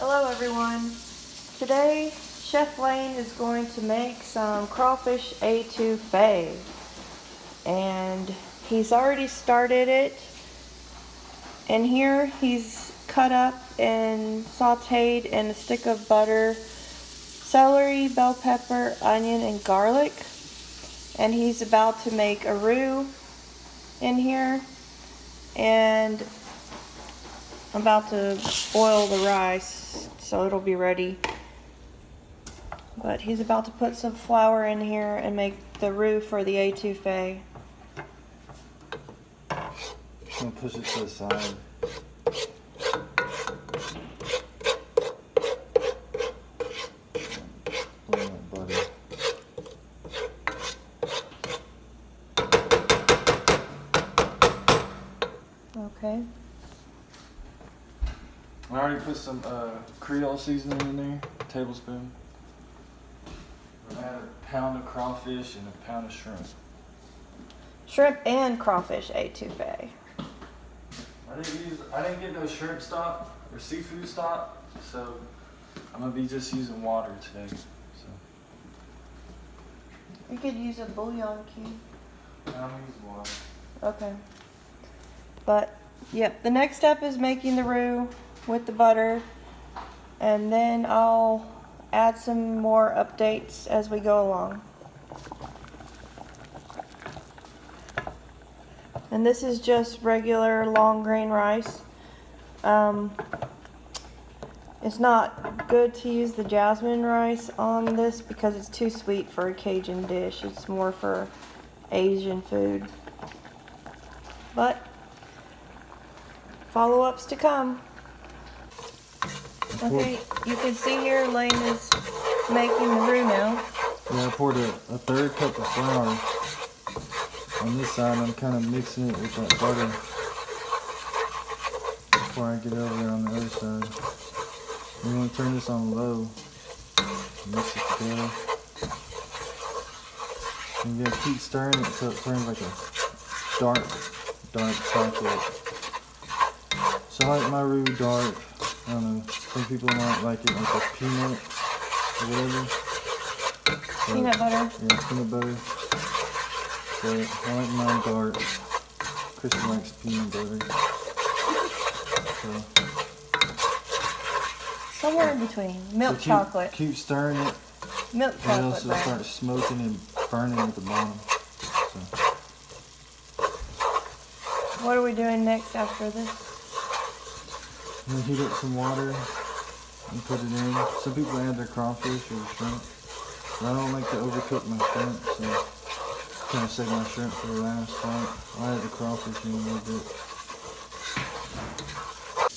Hello everyone. Today Chef Lane is going to make some crawfish etouffee, and he's already started it. And here he's cut up and sauteed in a stick of butter celery, bell pepper, onion, and garlic. And he's about to make a roux in here, and I'm about to boil the rice so it'll be ready. But he's about to put some flour in here and make the roux for the etouffee. I'm gonna push it to the side. Blow that butter. Okay. I already put some creole seasoning in there, a tablespoon. I add a pound of crawfish and a pound of shrimp. Shrimp and crawfish etouffee. I didn't get no shrimp stock or seafood stock, so I'm gonna be just using water today. So You could use a bouillon cube. I'm gonna use water. Okay. But yep, the next step is making the roux with the butter, and then I'll add some more updates as we go along. And this is just regular long grain rice. It's not good to use the jasmine rice on this because it's too sweet for a Cajun dish. It's more for Asian food. But follow-ups to come. Okay, you can see here Lane is making the roux now. Yeah, I poured a third cup of flour on this side. I'm kind of mixing it with that butter before I get over there on the other side. You want to turn this on low, mix it together. And you gotta keep stirring it so it turns like a dark chocolate. So I like my roux dark. I don't know, some people might like it like a peanut or whatever. Peanut butter. Yeah, peanut butter. So I like mine dark. Kristen likes peanut butter. So, Somewhere in between. Milk chocolate. Keep stirring it. Milk Or chocolate. else it'll start smoking and burning at the bottom. So. What are we doing next after this? And then heat up some water and put it in. Some people add their crawfish or shrimp. But I don't like to overcook my shrimp, so kind of save my shrimp for the last part. I'll add the crawfish in a little bit.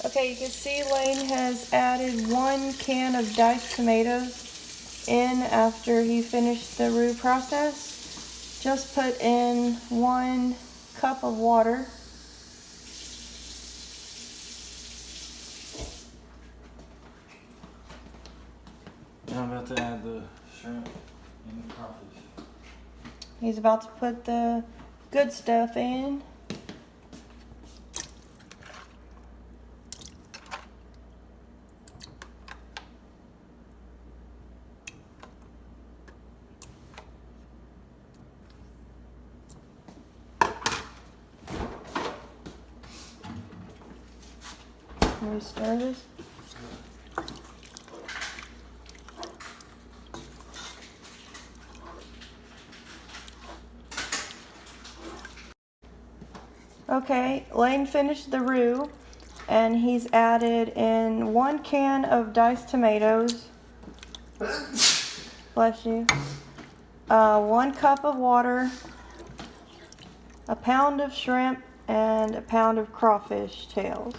Okay, you can see Lane has added 1 can of diced tomatoes in after he finished the roux process. Just put in 1 cup of water. And I'm about to add the shrimp and the crawfish. He's about to put the good stuff in. Can we stir this? Okay, Lane finished the roux, and he's added in 1 can of diced tomatoes. Bless you. 1 cup of water, a pound of shrimp, and a pound of crawfish tails.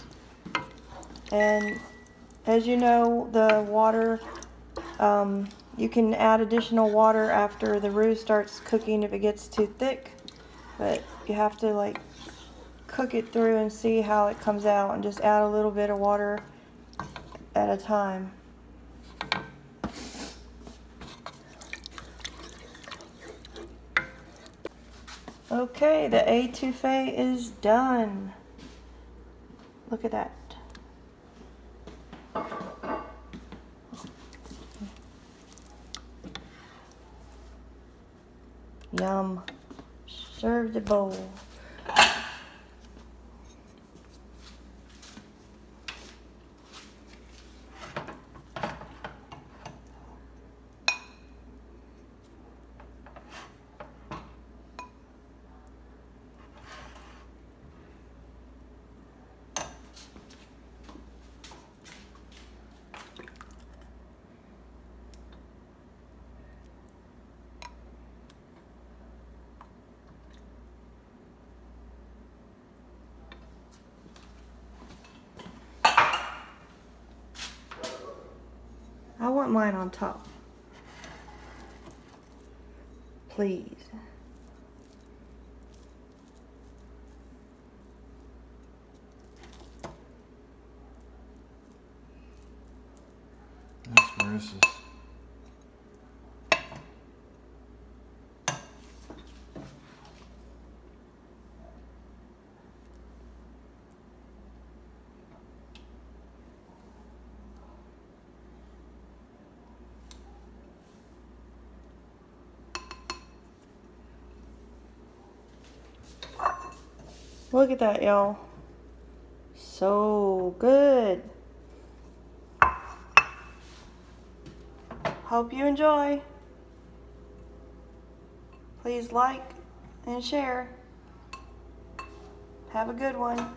And as you know, the water, you can add additional water after the roux starts cooking if it gets too thick, but you have to like cook it through and see how it comes out, and just add a little bit of water at a time. Okay, the etouffee is done. Look at that. Yum. Serve the bowl. I want mine on top. Please. That's Marissa's. Look at that, y'all. So good. Hope you enjoy. Please like and share. Have a good one.